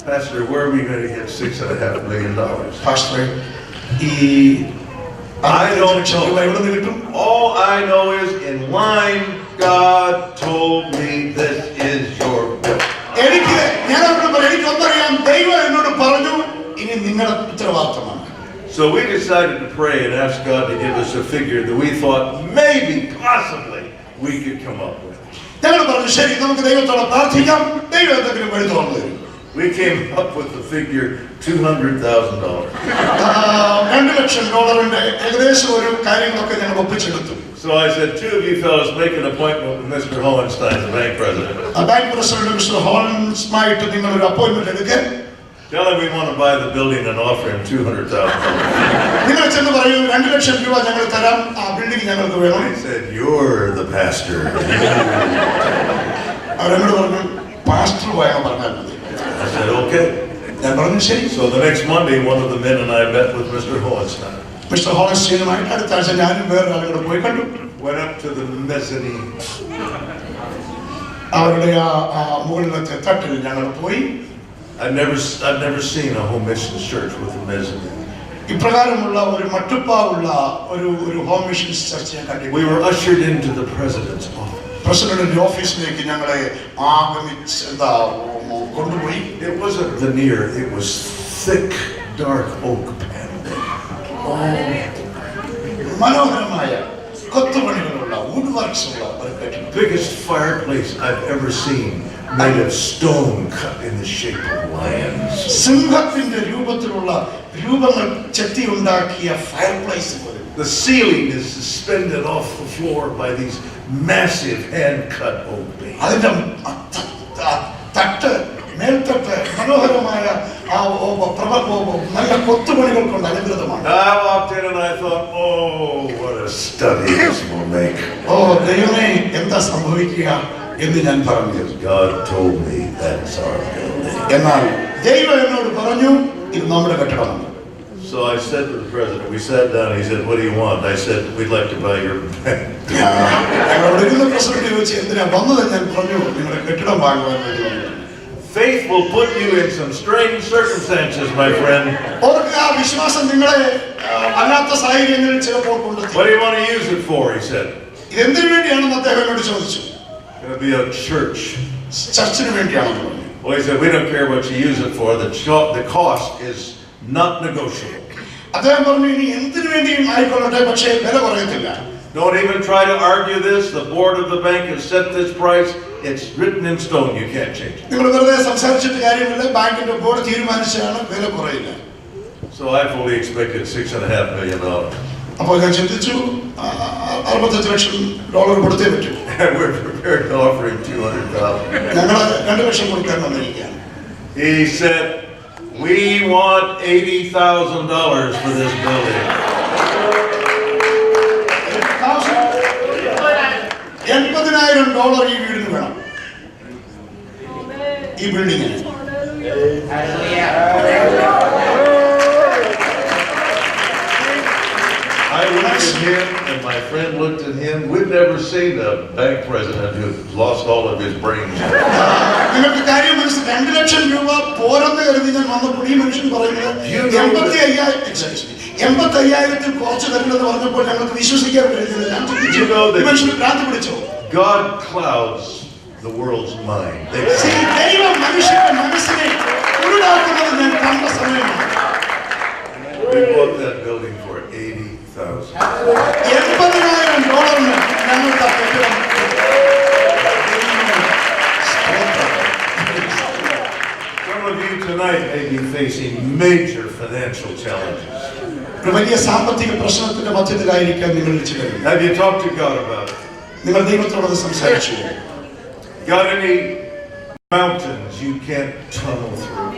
Pastor, where are we going to get $6.5 million? Pastor, I don't know. All I know is in line, God told me this is your bill. So we decided to pray and ask God to give us a figure that we thought maybe, possibly, we could come up with. We came up with the figure $200,000. So I said, two of you fellows make an appointment with Mr. Hohenstein, the bank president. Tell him we want to buy the building and offer him $200,000. He said, you're the pastor. I said, okay. So the next Monday, one of the men and I met with Mr. Hohenstein. Mr. Hohenstein went up to the mezzanine. I've never seen a home missions church with a mezzanine. We were ushered into the president's office. It wasn't veneer, it was thick, dark oak paneling. Biggest fireplace I've ever seen, made of stone cut in the shape of lions. The ceiling is suspended off the floor by these massive hand-cut oak beams. I walked in and I thought, oh, what a study this will make. God told me that's our building. So I said to the president, we sat down, he said, what do you want? I said, we'd like to buy your bank. Faith will put you in some strange circumstances, my friend. What do you want to use it for? He said. It's going to be a church. Well, he said, we don't care what you use it for. The cost is not negotiable. Don't even try to argue this. The board of the bank has set this price. It's written in stone. You can't change it. So I fully expected $6.5 million. And we're prepared to offer him $200,000. He said, we want $80,000 for this building. I looked at him and my friend looked at him. We've never seen a bank president who's lost all of his brains. God clouds the world's mind. We bought that building for $80,000. Some of you tonight may be facing major financial challenges. Have you talked to God about it? Got any mountains you can't tunnel through?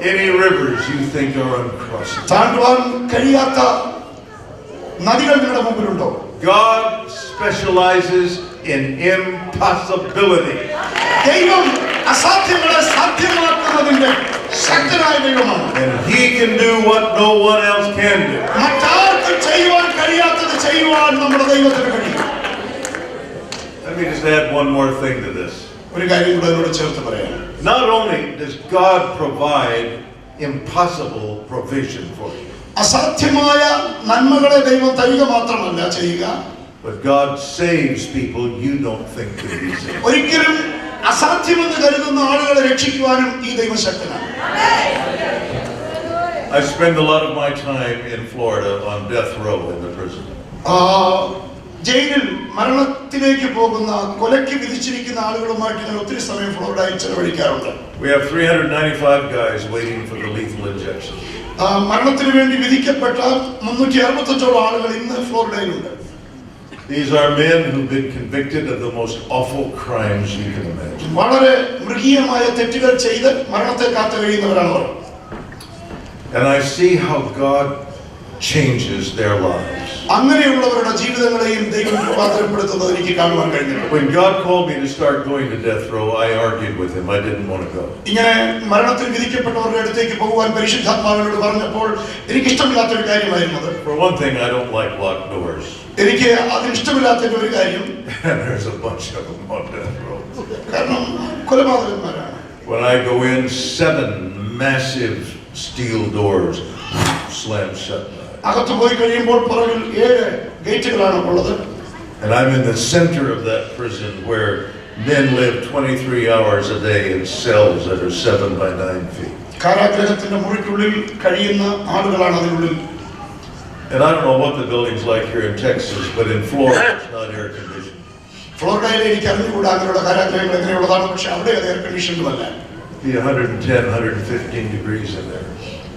Any rivers you think are uncrossable? God specializes in impossibility. And He can do what no one else can do. Let me just add one more thing to this. Not only does God provide impossible provision for you, but God saves people you don't think could be saved. I spend a lot of my time in Florida on death row in the prison. ജയിലിൽ മരണത്തിലേക്ക് പോകുന്ന കൊലയ്ക്ക് വിധിച്ചിരിക്കുന്ന ആളുകളുമായിട്ട് ഞാൻ ഒത്തിരി സമയം ഫ്ലോറിഡയിൽ ചെലവഴിക്കാറുണ്ട്. We have 395 guys waiting for the lethal injection. മരണത്തിന് വേണ്ടി വിധിക്കപ്പെട്ട 365 ആളുകൾ ഇന്ന് ഫ്ലോറിഡയിലുണ്ട്. These are men who've been convicted of the most awful crimes you can imagine. വളരെ മൃഗീയമായ തെറ്റുകൾ ചെയ്ത് മരണത്തെ കാത്തു കഴിയുന്നവരാണ് അവർ. And I see how God changes their lives. അങ്ങനെയുള്ളവരുടെ ജീവിതങ്ങളെയും ദൈവം രൂപാന്തരപ്പെടുത്തുന്നത് എനിക്ക് കാണുവാൻ കഴിഞ്ഞിട്ടുണ്ട്. When God called me to start going to death row, I argued with him. I didn't want to go. ഇങ്ങനെ മരണത്തിൽ വിധിക്കപ്പെട്ടവരുടെ അടുത്തേക്ക് പോകുവാൻ പരിശുദ്ധാത്മാവിനോട് പറഞ്ഞപ്പോൾ എനിക്ക് ഇഷ്ടമില്ലാത്ത ഒരു കാര്യമായിരുന്നു അത്. For one thing, I don't like locked doors. എനിക്ക് അതിന് ഇഷ്ടമില്ലാത്ത ഒരു കാര്യം. And there's a bunch of them on death row. കാരണം കൊലപാതകന്മാരാണ്. When I go in, 7 massive steel doors slam shut. അകത്ത് പോയി കഴിയുമ്പോൾ പുറകിൽ 7 ഗേറ്റുകളാണ് ഉള്ളത്. And I'm in the center of that prison where men live 23 hours a day in cells that are 7 by 9 feet. കാരാഗൃഹത്തിന്റെ മുറിക്കുള്ളിൽ കഴിയുന്ന ആളുകളാണ് അതിനുള്ളിൽ. And I don't know what the building's like here in Texas, but in Florida it's not air conditioned. ഫ്ലോറിഡയിൽ എനിക്ക് അറിഞ്ഞുകൂടാ അങ്ങനെയുള്ള കാരാഗൃഹങ്ങൾ എങ്ങനെയുള്ളതാണ്, പക്ഷെ അവിടെ അത് എയർ കണ്ടീഷൻഡും അല്ല. Be 110, 115 degrees in there.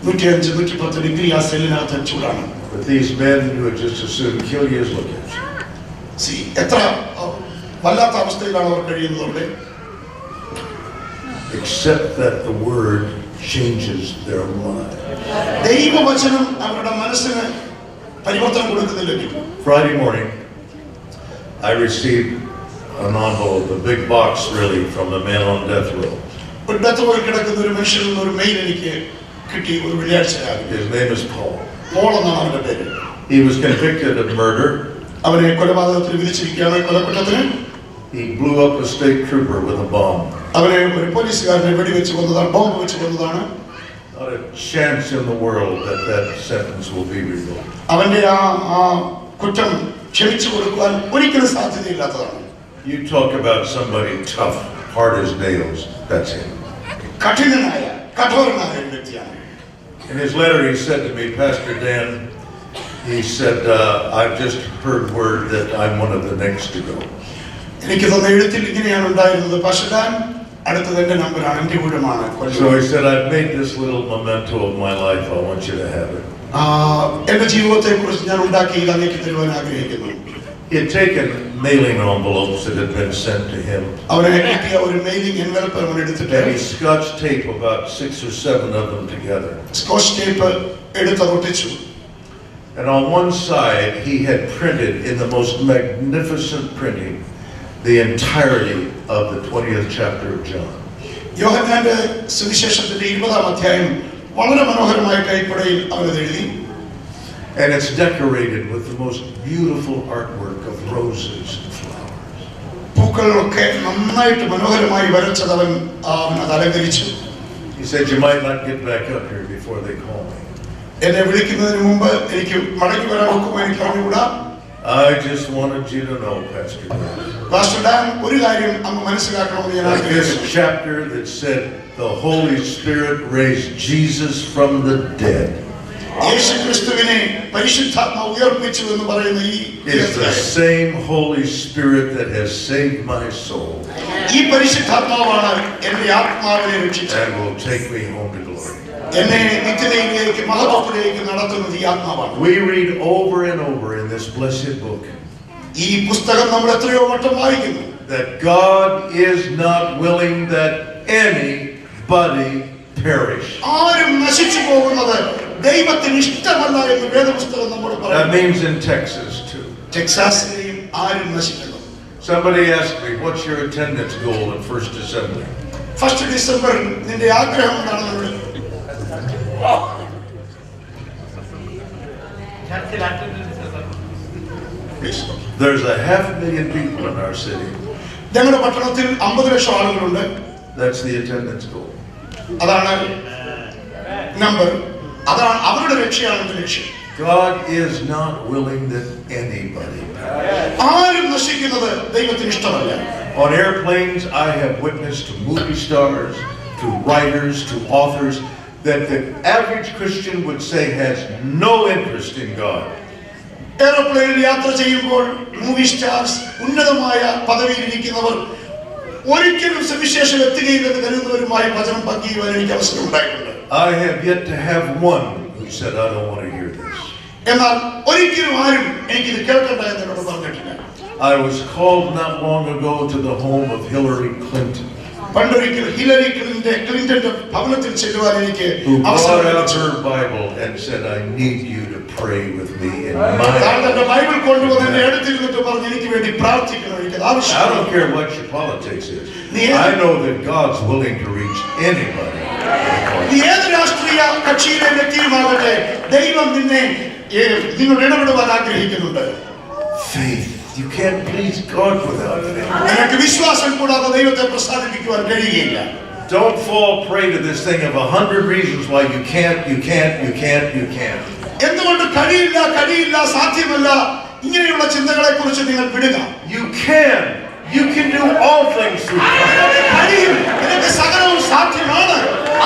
105-110 degree ആ സെല്ലിനകത്ത് ചൂടാണ്. But these men who would just as soon kill you as look at you. See, എത്ര വല്ലാത്ത അവസ്ഥയിലാണ് അവർ കഴിയുന്നത് അവിടെ. Except that the word changes their lives. ദൈവവചനം അവരുടെ മനസ്സിന് പരിവർത്തനം കൊടുക്കുന്നില്ല. Friday morning, I received an envelope, a big box really, from the man on death row. ഒരു ഡെത്ത് റോയിൽ കിടക്കുന്ന ഒരു മനുഷ്യനിൽ നിന്ന് ഒരു മെയിൽ എനിക്ക് കിട്ടി. ഒരു വെള്ളിയാഴ്ച. His name is Paul. Paul എന്നാണ് അവന്റെ പേര്. He was convicted of murder. അവനെ കൊലപാതകത്തിന് വിധിച്ചിരിക്കുകയാണ്. കൊലക്കുറ്റത്തിന്. He blew up a state trooper with a bomb. അവനെ ഒരു പോലീസുകാരനെ വെടിവെച്ച് കൊന്നതാണ്, ബോംബ് വെച്ച് കൊന്നതാണ്. Not a chance in the world that that sentence will be revoked. അവന്റെ ആ കുറ്റം ക്ഷമിച്ചു കൊടുക്കുവാൻ ഒരിക്കലും സാധ്യതയില്ലാത്തതാണ്. You talk about somebody tough, hard as nails. That's him. കഠിനനായ കഠോരനായ ഒരു വ്യക്തിയാണ്. In his letter, he said to me, Pastor Dan, he said, I've just heard word that I'm one of the next to go. എനിക്ക് തന്ന എഴുത്തിൽ ഇങ്ങനെയാണ് ഉണ്ടായിരുന്നത്, pastor Dan, അടുത്തത് എന്റെ നമ്പറാണ്, എന്റെ വീടുമാണ്. So he said, I've made this little memento of my life. I want you to have it. എന്റെ ജീവിതത്തെ കുറിച്ച് ഞാൻ ഉണ്ടാക്കി ഇത് അങ്ങേക്ക് തരുവാൻ ആഗ്രഹിക്കുന്നു. He had taken mailing envelopes that had been sent to him. അവനെ കിട്ടിയ ഒരു മെയിലിംഗ് എൻവലപ്പ് അവൻ എടുത്തിട്ട് And he scotch taped about 6 or 7 of them together. Scotch tape എടുത്ത് ഒട്ടിച്ചു. And on one side, he had printed in the most magnificent printing the entirety of the 20th chapter of John. യോഹന്നാന്റെ സുവിശേഷത്തിന്റെ 20-ാം അധ്യായം വളരെ മനോഹരമായ കൈപ്പടയിൽ അവൻ എഴുതി. And it's decorated with the most beautiful artwork of roses and flowers. പൂക്കളൊക്കെ നന്നായിട്ട് മനോഹരമായി വരച്ചത് അവൻ അത് അലങ്കരിച്ചു. He said, you might not get back up here before they call me. എന്നെ വിളിക്കുന്നതിന് മുമ്പ് എനിക്ക് മടങ്ങി വരാൻ ഒക്കുമോ എനിക്ക് അറിഞ്ഞുകൂടാ. I just wanted you to know, Pastor Dan. Pastor Dan, ഒരു കാര്യം അങ്ങ് മനസ്സിലാക്കണമെന്ന് ഞാൻ ആഗ്രഹിക്കുന്നു. This chapter that said the Holy Spirit raised Jesus from the dead. യേശുക്രിസ്തുവിനെ പരിശുദ്ധാത്മാവ് ഉയർപ്പിച്ചു എന്ന് പറയുന്ന ഈ is the same Holy Spirit that has saved my soul. ഈ പരിശുദ്ധാത്മാവാണ് എൻ്റെ ആത്മാവിനെ രക്ഷിച്ചത്. And will take me home to glory. എന്നെ നിത്യതയിലേക്ക് മഹത്വത്തിലേക്ക് നടത്തുന്നത് ഈ ആത്മാവാണ്. We read over and over in this blessed book. ഈ പുസ്തകം നമ്മൾ എത്രയോ വട്ടം വായിക്കുന്നു. That God is not willing that anybody perish. ആരും നശിച്ചു പോകുന്നത് ദൈവത്തിന് ഇഷ്ടമല്ല എന്ന് വേദപുസ്തകം നമ്മോട് പറയുന്നു. That means in Texas too. ടെക്സാസിലെയും ആരും നശിക്കുന്നു. Somebody asked me, what's your attendance goal at First Assembly? 1st December നിന്റെ ആഗ്രഹം എന്താണെന്ന് There's 500,000 people in our city. ഞങ്ങളുടെ പട്ടണത്തിൽ 50 ലക്ഷം ആളുകളുണ്ട്. That's the attendance goal. അതാണ് നമ്പർ. അതാണ് അവരുടെ ലക്ഷ്യമാണ് എന്റെ ലക്ഷ്യം. God is not willing that anybody perish. ആരും നശിക്കുന്നത് ദൈവത്തിന് ഇഷ്ടമല്ല. On airplanes, I have witnessed to movie stars, to writers, to authors, that the average Christian would say has no interest in God. എയർപ്ലെയിനിൽ യാത്ര ചെയ്യുമ്പോൾ മൂവി സ്റ്റാർസ്, ഉന്നതമായ പദവിയിൽ ഇരിക്കുന്നവർ ഒരിക്കലും സുവിശേഷം എത്തുകയില്ലെന്ന് കരുതുന്നവരുമായി വചനം പങ്കുവയ്ക്കുവാൻ എനിക്ക് അവസരം ഉണ്ടായിട്ടുണ്ട്. I have yet to have one who said, I don't want to hear this. എന്നാൽ ഒരിക്കലും ആരും എനിക്കിത് കേൾക്കണ്ട എന്ന് എന്നോട് പറഞ്ഞിട്ടില്ല. I was called not long ago to the home of Hillary Clinton, പണ്ടൊരിക്കൽ ഹിലരി ക്ലിന്റന്റെ ഭവനത്തിൽ ചെല്ലുവാൻ എനിക്ക് who അവസരം brought out ലഭിച്ചു. her Bible and said, I need you to pray with me in my തന്റെ ബൈബിൾ കൊണ്ടുവന്ന് എന്റെ അടുത്തിരുന്നിട്ട് പറഞ്ഞു, എനിക്ക് വേണ്ടി പ്രാർത്ഥിക്കണം, എനിക്ക് I ആവശ്യമാണ്. don't care what your politics is. I know that God's willing to reach anybody. നീ ഏത് രാഷ്ട്രീയ കക്ഷിയിലെ വ്യക്തിയുമാകട്ടെ, ദൈവം നിന്നോട് ഇടപെടുവാൻ ആഗ്രഹിക്കുന്നുണ്ട്. Faith. You can't please God without faith. നിനക്ക് വിശ്വാസം കൂടാതെ ദൈവത്തെ പ്രസാദിപ്പിക്കുവാൻ കഴിയുകയില്ല. Don't fall prey to this thing of 100 reasons why you can't. എന്തുകൊണ്ട് കഴിയില്ല, സാധ്യമല്ല, ഇങ്ങനെയുള്ള ചിന്തകളെ കുറിച്ച് നിങ്ങൾ വിടുക. You can. You can do all things through Christ. കഴിയും, നിനക്ക് സകലവും സാധ്യമാണ്,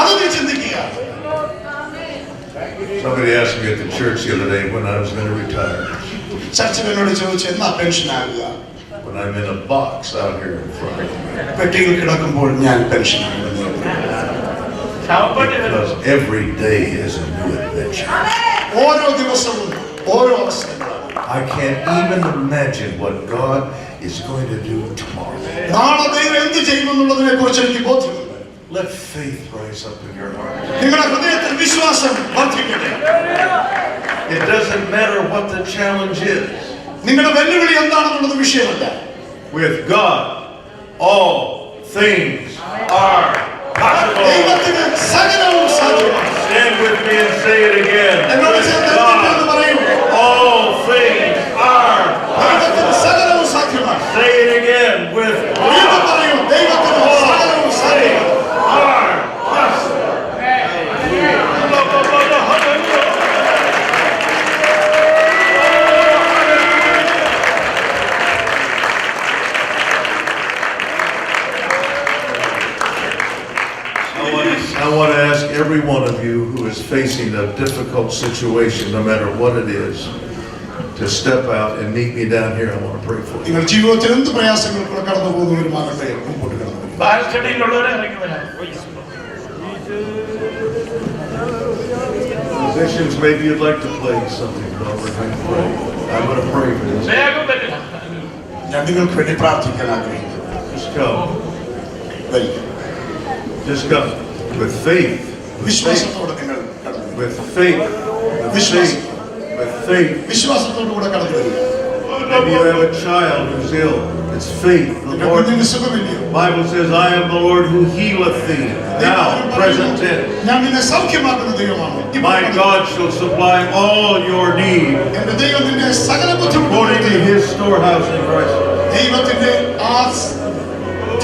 അത് നീ ചിന്തിക്കുക. Somebody asked me at the church the other day when I was going to retire. ചർച്ചിൽ എന്നോട് ചോദിച്ചു, എന്നാ പെൻഷൻ ആകുക? When I'm in a box out here in front. പെട്ടിയിൽ കിടക്കുമ്പോൾ ഞാൻ പെൻഷൻ ആകുന്നു. Because every day is a new adventure. ഓരോ ദിവസവും ഓരോ അവസരങ്ങളാണ്. I can't even imagine what God is going to do tomorrow. നാളെ ദൈവം എന്ത് ചെയ്യുമെന്നുള്ളതിനെ കുറിച്ച് എനിക്ക് ബോധ്യമുണ്ട്. Let faith rise up in your heart. നിങ്ങളുടെ ഹൃദയത്തിൽ വിശ്വാസം വർദ്ധിക്കട്ടെ. It doesn't matter what the challenge is. നിങ്ങളുടെ വെല്ലുവിളി എന്താണെന്നുള്ളത് വിഷയമല്ല. With God, all things are possible. ദൈവത്തിന് സകലവും സാധ്യമാണ്. Stand with me and say it again. എന്നോട് With ചേർന്ന് God, പറയൂ, all things are ദൈവത്തിന് possible. സകലവും സാധ്യമാണ്. Say it again. With വീണ്ടും God, പറയൂ, ദൈവത്തിന് സകലവും സാധ്യമാണ്. are possible. I want to ask every one of you who is facing a difficult situation, no matter what it is, to step out and meet me down here. I want to pray for you. നിങ്ങൾ ജീവിതത്തിൽ എന്ത് പ്രയാസങ്ങൾ കടന്നു പോകുന്നവരുമാകട്ടെ, മുമ്പോട്ട് കടന്നു വരിക. Musicians, maybe you'd like to play something. I'm going to pray for this. ഞാൻ നിങ്ങൾക്ക് വേണ്ടി പ്രാർത്ഥിക്കാൻ ആഗ്രഹിക്കുന്നു. Just come. വരിക. Just come. With faith. വിശ്വാസത്തോടെ നിങ്ങൾ കടന്നു വരിക. With faith. With faith. With faith. വിശ്വാസത്തോടു കൂടെ കടന്നു വരിക. Maybe you have a child who's ill. It's faith. The Lord. കുഞ്ഞിന് സുഖമില്ലയോ? Bible says, I am the Lord who healeth thee. Now, present tense. ഞാൻ നിന്നെ സൗഖ്യമാക്കുന്ന ദൈവമാണ്. My God shall supply all your need എന്റെ ദൈവം നിന്നെ സകല according to ബുദ്ധിമുട്ടുകളും his storehouse in Christ. ദൈവത്തിന്റെ ആ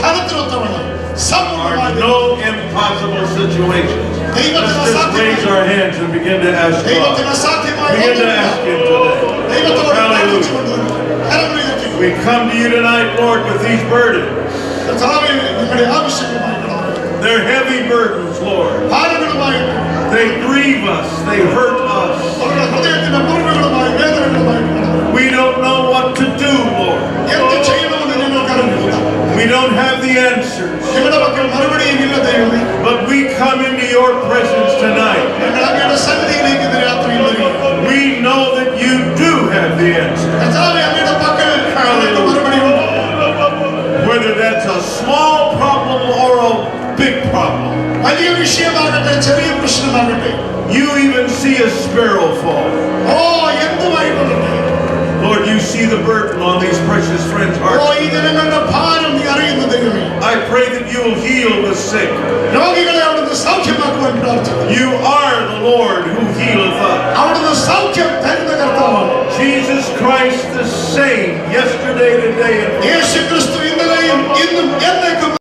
ധനത്തിനൊത്തവണ്ണം There are no impossible situations. ദൈവത്തിന് Let's just raise our hands and begin to ask ദൈവത്തിന് God. അസാധ്യമായ Begin to ask Him today. ദൈവത്തോട് Hallelujah. പ്രാർത്ഥിച്ചുകൊണ്ട് We come to you tonight, Lord, with these burdens. കർത്താവേ, നിങ്ങളുടെ ആവശ്യങ്ങളുമായി കടന്നു വരിക. They're heavy burdens, Lord. ഭാരങ്ങളുമായി, They grieve us. They hurt us. അവരുടെ ഹൃദയത്തിന്റെ മുറിവുകളുമായി, വേദനകളുമായി കടന്നു വരിക. We don't know what to do, Lord. എന്ത് ചെയ്യണമെന്ന് ഞങ്ങൾക്ക് അറിയില്ല. We don't have the answers. ഞങ്ങളുടെ പക്കൽ മറുപടിയുമില്ല ദൈവമേ. But we come into your presence tonight. ഞങ്ങൾ അങ്ങയുടെ സന്നിധിയിലേക്ക് ഇന്ന് രാത്രിയിൽ വരിക. We know that you do have the answer. കർത്താവേ, അങ്ങയുടെ പക്കൽ ഞങ്ങൾക്ക് മറുപടിയുണ്ട്. Whether that's a small problem or a big problem. വലിയ വിഷയമാകട്ടെ, ചെറിയ പ്രശ്നമാകട്ടെ. You even see a sparrow fall. Oh, എന്തുമായിക്കൊള്ളട്ടെ. Lord, you see the burden on these precious friends' oh, hearts. ഈ ജനങ്ങളുടെ ഭാരം നീ അറിയുന്ന ദൈവമേ. I pray that you will heal the sick. രോഗികളെ അവിടുന്ന് സൗഖ്യമാക്കുവാൻ പ്രാർത്ഥിക്കുന്നു. You are the Lord who healeth us. അവിടുന്ന് സൗഖ്യം തരുന്ന കർത്താവാണ്. Jesus Christ the same yesterday, today, and forever. യേശു ക്രിസ്തു ഇന്നലെയും ഇന്നും എന്നേക്കും